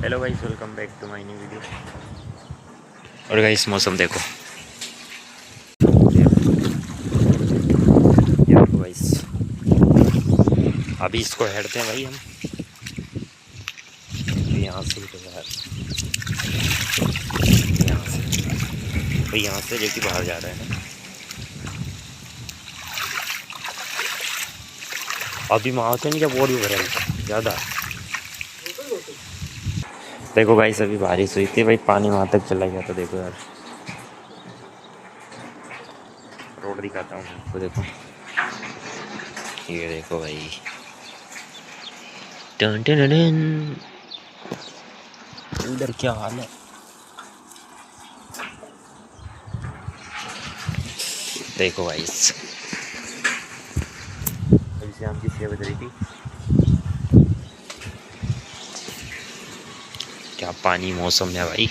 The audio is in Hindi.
Hello guys, welcome back to my new video. और गाइस मौसम देखो, ये देखो गाइस। अभी इसको हेडते हैं भाई हम यहाँ से तो यार, यहाँ से भाई, यहाँ से लेके बाहर जा रहे हैं। अभी माउंटेन क्या बोर्ड भी भरा है ज़्यादा। देखो गाइस, अभी बारिश हुई थी भाई, पानी वहाँ तक चला गया। तो देखो यार, रोड दिखाता हूँ आपको, देखो ये देखो भाई। टन टन टन, इधर क्या हाल है। देखो गाइस, अभी शाम की 6 बज रही थी। क्या पानी मौसम है भाई।